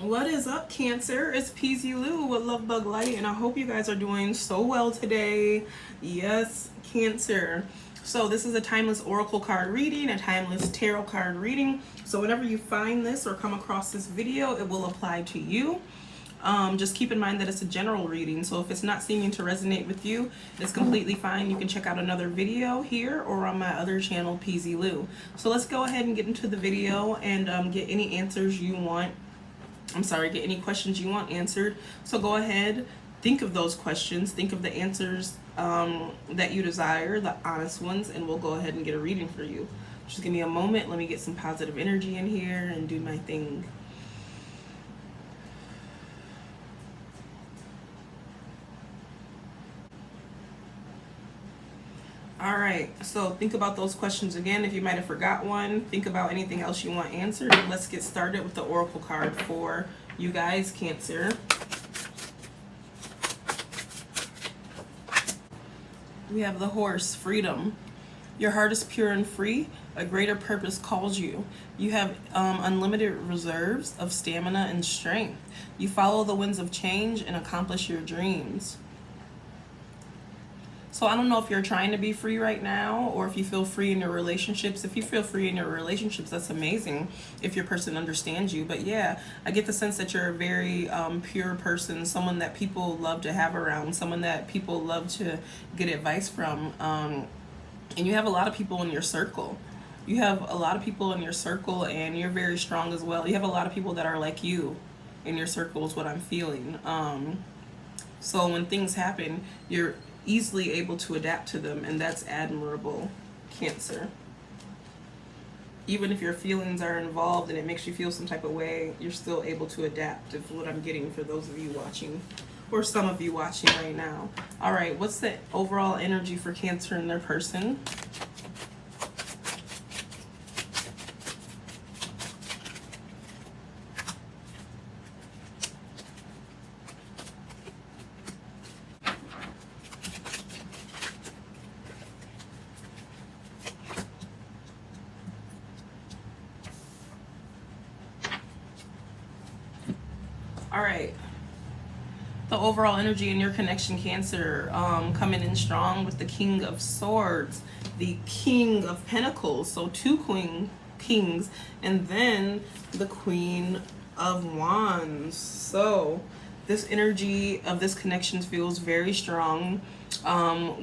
What is up, Cancer? It's Peasy Lou with Love Bug Light, and I hope you guys are doing so well today. Yes, Cancer. So this is a timeless oracle card reading, a timeless tarot card reading. So whenever you find this or come across this video, it will apply to you. Just keep in mind that it's a general reading, so if it's not seeming to resonate with you, it's completely fine. You can check out another video here or on my other channel, Peasy Lou. So let's go ahead and get into the video and get any answers you want. Get any questions you want answered. So go ahead, think of those questions, think of the answers that you desire, the honest ones, and we'll go ahead and get a reading for you. Just give me a moment. Let me get some positive energy in here and do my thing. All right, so think about those questions again. If you might have forgot one, think about anything else you want answered. And let's get started with the oracle card for you guys, Cancer. We have the Horse, freedom. Your heart is pure and free. A greater purpose calls you. You have unlimited reserves of stamina and strength. You follow the winds of change and accomplish your dreams. So I don't know if you're trying to be free right now or if you feel free in your relationships. If you feel free in your relationships, that's amazing if your person understands you. But yeah, I get the sense that you're a very pure person, someone that people love to have around, someone that people love to get advice from. And you have a lot of people in your circle. You have a lot of people in your circle, and you're very strong as well. You have a lot of people that are like you in your circle is what I'm feeling. So when things happen, you're easily able to adapt to them, and that's admirable, Cancer. Even if your feelings are involved and it makes you feel some type of way, you're still able to adapt, is what I'm getting for those of you watching, or some of you watching right now. All right, what's the overall energy for Cancer and their person? All right, the overall energy in your connection, Cancer, coming in strong with the King of Swords, the King of Pentacles, so two kings, and then the Queen of Wands. So this energy of this connection feels very strong,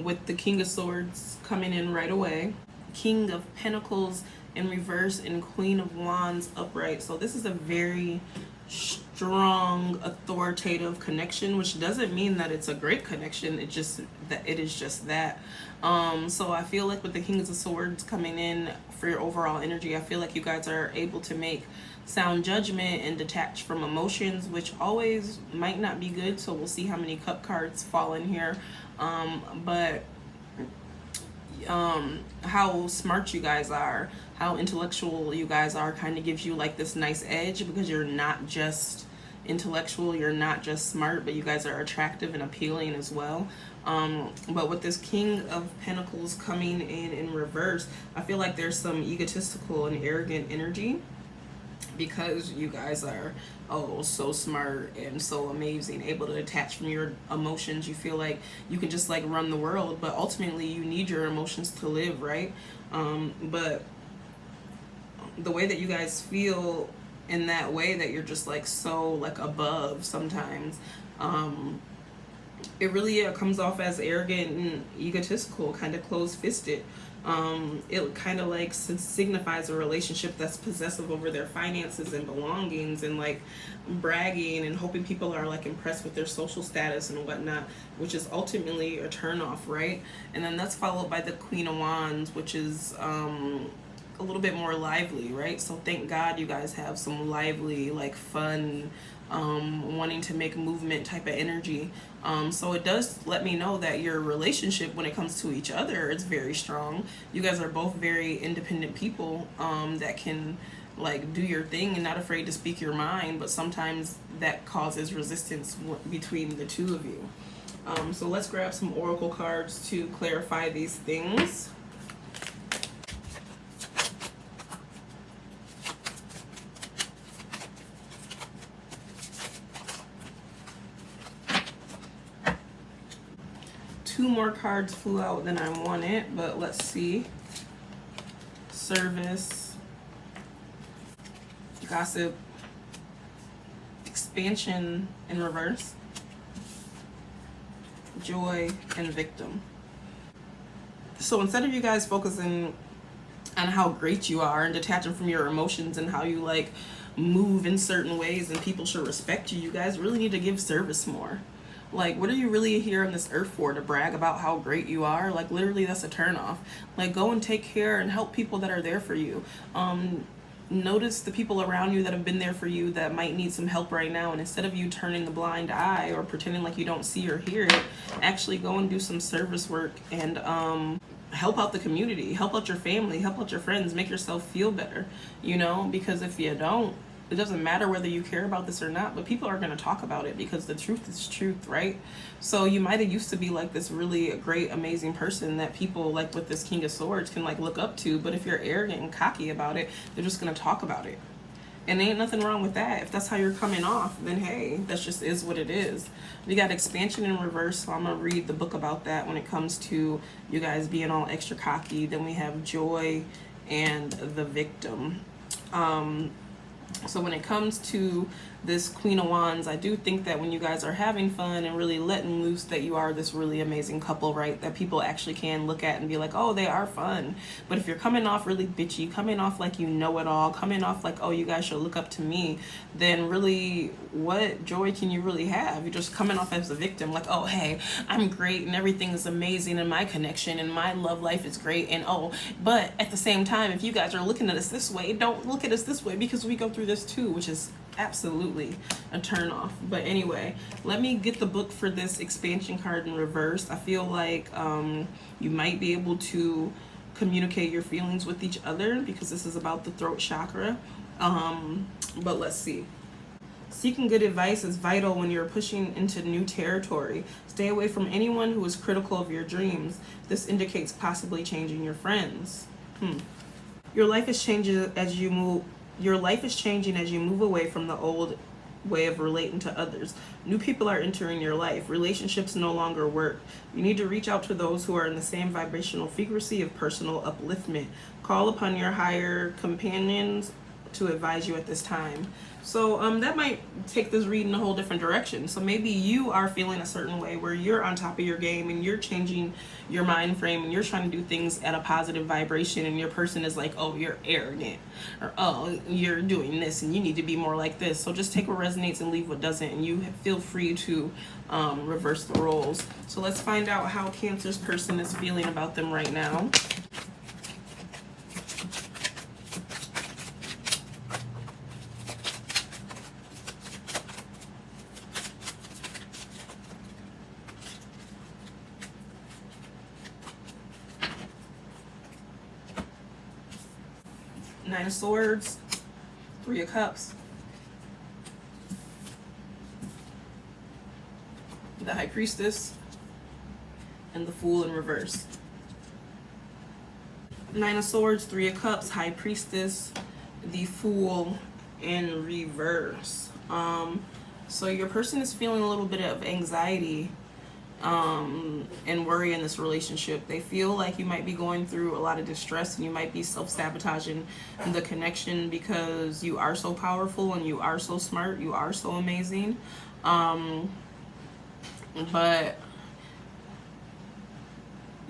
with the King of Swords coming in right away, King of Pentacles in reverse, and Queen of Wands upright. So this is a very strong authoritative connection, which doesn't mean that it's a great connection. It just that it is just that. So I feel like with the Kings of Swords coming in for your overall energy, I feel like you guys are able to make sound judgment and detach from emotions, which always might not be good. So we'll see how many cup cards fall in here. But how smart you guys are, how intellectual you guys are, kind of gives you like this nice edge, because you're not just intellectual, you're not just smart, but you guys are attractive and appealing as well. But with this King of Pentacles coming in reverse, I feel like there's some egotistical and arrogant energy, because you guys are so smart and so amazing, able to detach from your emotions. You feel like you can just like run the world, but ultimately you need your emotions to live, right? But the way that you guys feel in that way, that you're just like so like above sometimes, it really comes off as arrogant and egotistical, kind of closed-fisted. It kind of like signifies a relationship that's possessive over their finances and belongings, and like bragging and hoping people are like impressed with their social status and whatnot, which is ultimately a turnoff, right? And then that's followed by the Queen of Wands, which is a little bit more lively, right? So thank God you guys have some lively, like fun, wanting to make movement type of energy. So it does let me know that your relationship, when it comes to each other, is very strong. You guys are both very independent people, that can like do your thing and not afraid to speak your mind, but sometimes that causes resistance between the two of you. So let's grab some oracle cards to clarify these things. 2 more cards flew out than I wanted, but let's see. Service, gossip, expansion in reverse, joy, and victim. So instead of you guys focusing on how great you are and detaching from your emotions and how you like move in certain ways and people should respect you, you guys really need to give service more. Like, what are you really here on this earth for? To brag about how great you are? Like, literally, that's a turnoff. Like, go and take care and help people that are there for you. Notice the people around you that have been there for you that might need some help right now. And instead of you turning the blind eye or pretending like you don't see or hear it, actually go and do some service work and help out the community, help out your family, help out your friends, make yourself feel better, you know? Because if you don't, it doesn't matter whether you care about this or not, but people are going to talk about it because the truth is truth, right? So you might have used to be like this really great, amazing person that people like with this King of Swords can like look up to. But if you're arrogant and cocky about it, they're just going to talk about it. And ain't nothing wrong with that. If that's how you're coming off, then hey, that just is what it is. We got expansion in reverse, so I'm going to read the book about that when it comes to you guys being all extra cocky. Then we have joy and the victim. So when it comes to this Queen of Wands, I do think that when you guys are having fun and really letting loose, that you are this really amazing couple, right? That people actually can look at and be like, oh, they are fun. But if you're coming off really bitchy, coming off like you know it all, coming off like, oh, you guys should look up to me, then really what joy can you really have? You're just coming off as a victim, like, oh, hey, I'm great and everything is amazing and my connection and my love life is great. And oh, but at the same time, if you guys are looking at us this way, don't look at us this way because we go through this too, which is absolutely a turn off. But anyway, let me get the book for this expansion card in reverse. I feel like you might be able to communicate your feelings with each other because this is about the throat chakra. But let's see. Seeking good advice is vital when you're pushing into new territory. Stay away from anyone who is critical of your dreams. This indicates possibly changing your friends. Your life is changing as you move. Your life is changing as you move away from the old way of relating to others. New people are entering your life. Relationships no longer work. You need to reach out to those who are in the same vibrational frequency of personal upliftment. Call upon your higher companions to advise you at this time. So that might take this read in a whole different direction. So maybe you are feeling a certain way where you're on top of your game and you're changing your mind frame and you're trying to do things at a positive vibration, and your person is like, oh, you're arrogant, or oh, you're doing this and you need to be more like this. So just take what resonates and leave what doesn't, and you feel free to reverse the roles. So let's find out how Cancer's person is feeling about them right now. Nine of Swords, Three of Cups, the High Priestess, and the Fool in reverse. Nine of Swords, Three of Cups, High Priestess, the Fool in reverse. So your person is feeling a little bit of anxiety and worry in this relationship. They feel like you might be going through a lot of distress and you might be self-sabotaging the connection because you are so powerful and you are so smart, you are so amazing. But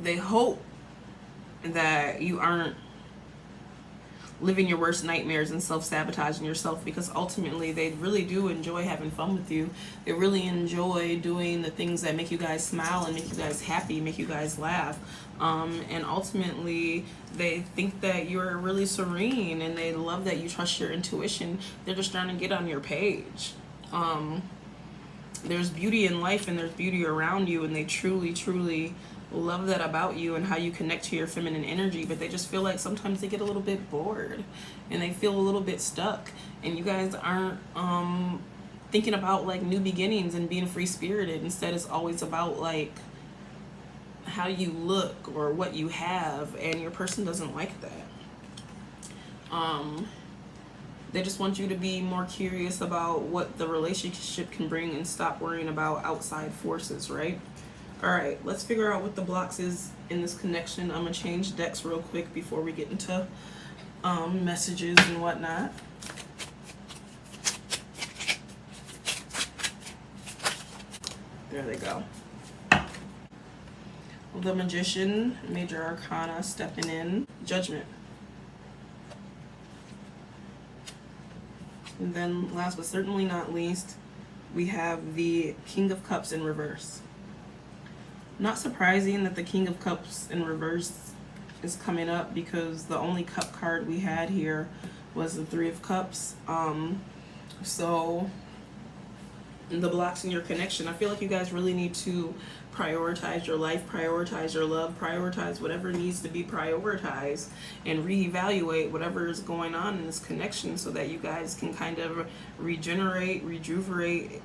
they hope that you aren't living your worst nightmares and self-sabotaging yourself, because ultimately they really do enjoy having fun with you. They really enjoy doing the things that make you guys smile and make you guys happy, make you guys laugh. And ultimately they think that you're really serene and they love that you trust your intuition. They're just trying to get on your page. There's beauty in life and there's beauty around you, and they truly love that about you and how you connect to your feminine energy. But they just feel like sometimes they get a little bit bored and they feel a little bit stuck, and you guys aren't thinking about like new beginnings and being free spirited. Instead, it's always about like how you look or what you have, and your person doesn't like that. They just want you to be more curious about what the relationship can bring and stop worrying about outside forces, right? All right, let's figure out what the blocks is in this connection. I'm gonna change decks real quick before we get into messages and whatnot. There they go. The Magician, Major Arcana, stepping in. Judgment. And then last but certainly not least, we have the King of Cups in reverse. Not surprising that the King of Cups in reverse is coming up, because the only cup card we had here was the Three of Cups. So the blocks in your connection, I feel like you guys really need to prioritize your life, prioritize your love, prioritize whatever needs to be prioritized, and reevaluate whatever is going on in this connection, so that you guys can kind of regenerate and rejuvenate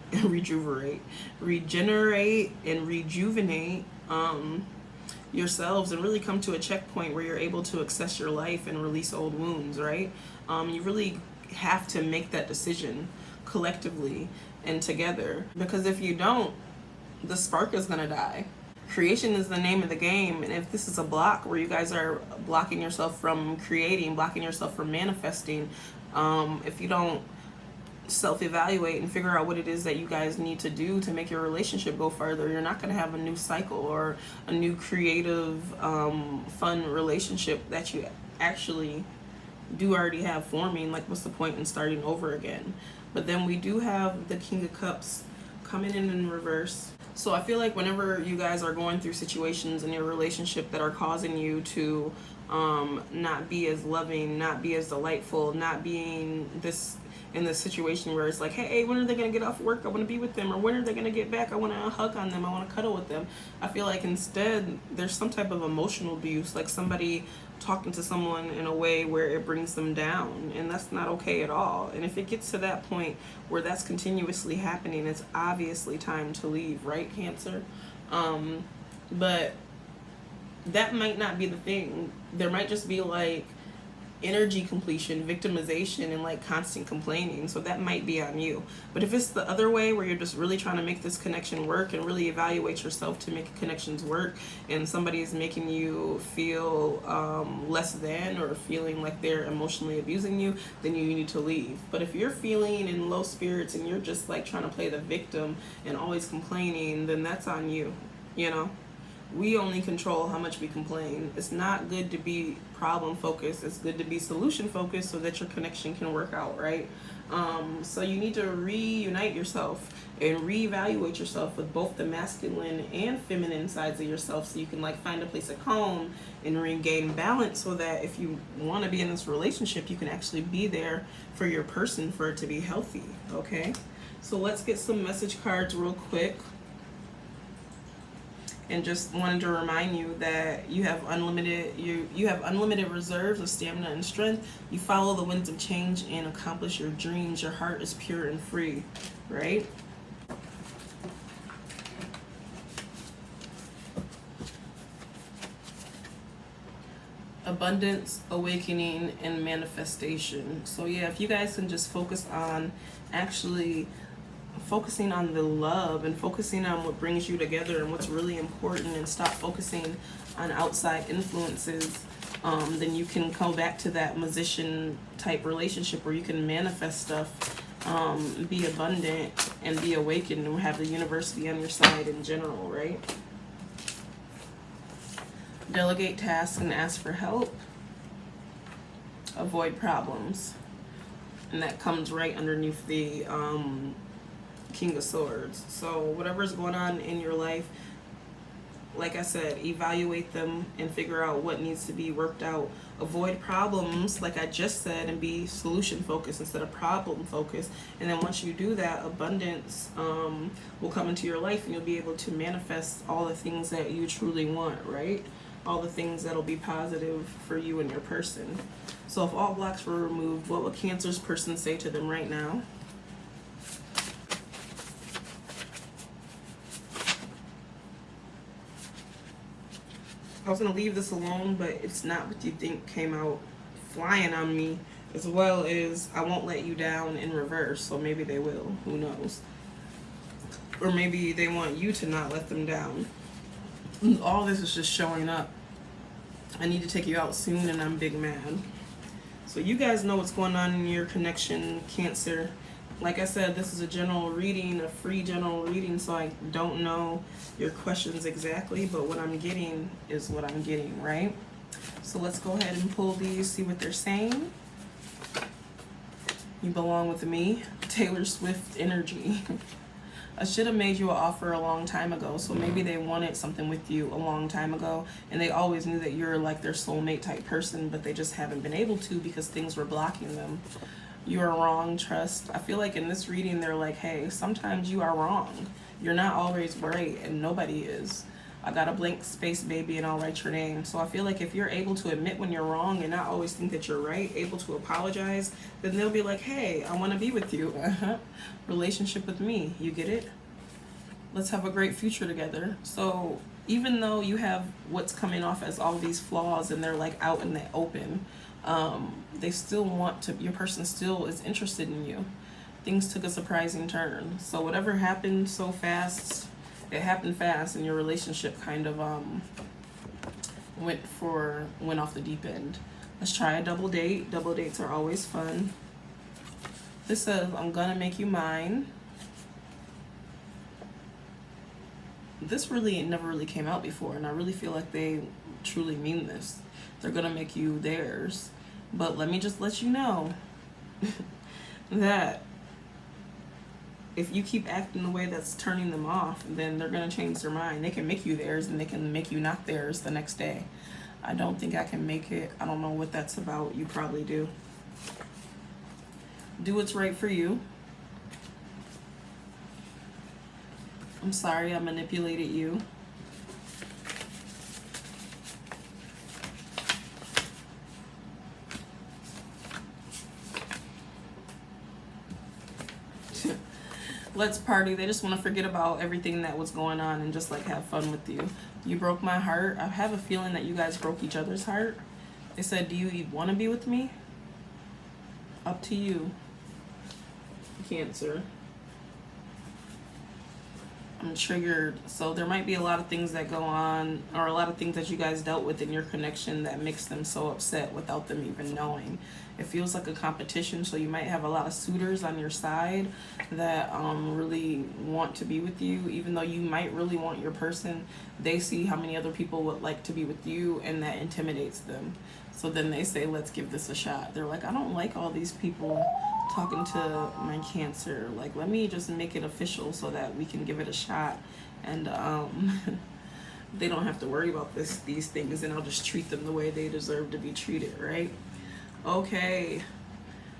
yourselves, and really come to a checkpoint where you're able to access your life and release old wounds, right? You really have to make that decision collectively and together, because if you don't, the spark is gonna die. Creation is the name of the game, and if this is a block where you guys are blocking yourself from creating, blocking yourself from manifesting, if you don't self-evaluate and figure out what it is that you guys need to do to make your relationship go further, you're not going to have a new cycle or a new creative fun relationship that you actually do already have forming. Like, what's the point in starting over again? But then we do have the King of Cups coming in reverse. So I feel like whenever you guys are going through situations in your relationship that are causing you to not be as loving, not be as delightful, not being this in this situation where it's like, hey, when are they going to get off work? I want to be with them. Or when are they going to get back? I want to hug on them. I want to cuddle with them. I feel like instead there's some type of emotional abuse, like somebody talking to someone in a way where it brings them down, and that's not okay at all. And if it gets to that point where that's continuously happening, it's obviously time to leave, right, Cancer? But that might not be the thing. There might just be like energy completion, victimization, and like constant complaining. So that might be on you. But if it's the other way, where you're just really trying to make this connection work and really evaluate yourself to make connections work, and somebody is making you feel less than, or feeling like they're emotionally abusing you, then you need to leave. But if you're feeling in low spirits and you're just like trying to play the victim and always complaining, then that's on you. You know, we only control how much we complain. It's not good to be problem focused. It's good to be solution focused, so that your connection can work out, right? So you need to reunite yourself and reevaluate yourself with both the masculine and feminine sides of yourself, so you can like find a place of calm and regain balance, so that if you want to be in this relationship, you can actually be there for your person, for it to be healthy. Okay, so let's get some message cards real quick. And just wanted to remind you that you have unlimited reserves of stamina and strength. You follow the winds of change and accomplish your dreams. Your heart is pure and free, right? Abundance, awakening, and manifestation. So yeah, if you guys can just focus on actually focusing on the love and focusing on what brings you together and what's really important, and stop focusing on outside influences, then you can come back to that musician type relationship where you can manifest stuff, be abundant and be awakened, and have the universe be on your side in general, right? Delegate tasks and ask for help. Avoid problems. And that comes right underneath the King of Swords. So whatever's going on in your life, like I said, evaluate them and figure out what needs to be worked out. Avoid problems, like I just said, and be solution focused instead of problem focused. And then once you do that, abundance will come into your life, and you'll be able to manifest all the things that you truly want, right? All the things that'll be positive for you and your person. So if all blocks were removed, what would Cancer's person say to them right now? I was going to leave this alone, but it's not what you think came out flying on me, as well as I won't let you down in reverse. So maybe they will. Who knows? Or maybe they want you to not let them down. All this is just showing up. I need to take you out soon and I'm big mad. So you guys know what's going on in your connection, Cancer. Like I said, this is a general reading, a free general reading, so I don't know your questions exactly, but what I'm getting is what I'm getting, right? So let's go ahead and pull these, see what they're saying. You belong with me. Taylor Swift energy. I should have made you an offer a long time ago, so maybe they wanted something with you a long time ago, and they always knew that you're like their soulmate type person, but they just haven't been able to because things were blocking them. You are wrong, trust. I feel like in this reading, they're like, hey, sometimes you are wrong. You're not always right, and nobody is. I got a blank space, baby, and I'll write your name. So I feel like if you're able to admit when you're wrong and not always think that you're right, able to apologize, then they'll be like, hey, I want to be with you. Relationship with me. You get it? Let's have a great future together. So even though you have what's coming off as all these flaws and they're like out in the open, they still want to, your person still is interested in you. Things took a surprising turn. So whatever happened so fast, it happened fast, and your relationship kind of went off the deep end. Let's try a double date. Double dates are always fun. This says, I'm gonna make you mine. This really never really came out before, and I really feel like they truly mean this. They're gonna make you theirs. But let me just let you know that if you keep acting the way that's turning them off, then they're gonna change their mind. They can make you theirs and they can make you not theirs the next day. I don't think I can make it. I don't know what that's about. You probably do. Do what's right for you. I'm sorry I manipulated you. Let's party. They just want to forget about everything that was going on and just like have fun with you. You broke my heart. I have a feeling that you guys broke each other's heart. They said, do you want to be with me? Up to you, Cancer. I'm triggered. So there might be a lot of things that go on, or a lot of things that you guys dealt with in your connection that makes them so upset without them even knowing. It feels like a competition, so you might have a lot of suitors on your side that really want to be with you, even though you might really want your person. They see how many other people would like to be with you, and that intimidates them. So then they say, let's give this a shot. They're like, I don't like all these people talking to my Cancer. Like, let me just make it official so that we can give it a shot, and they don't have to worry about these things, and I'll just treat them the way they deserve to be treated, right? Okay,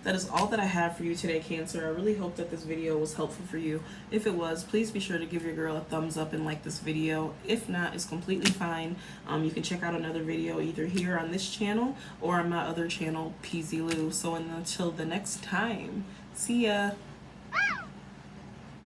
that is all that I have for you today, Cancer. I really hope that this video was helpful for you. If it was, please be sure to give your girl a thumbs up and like this video. If not, it's completely fine. You can check out another video either here on this channel or on my other channel, PZLou. So until the next time, see ya.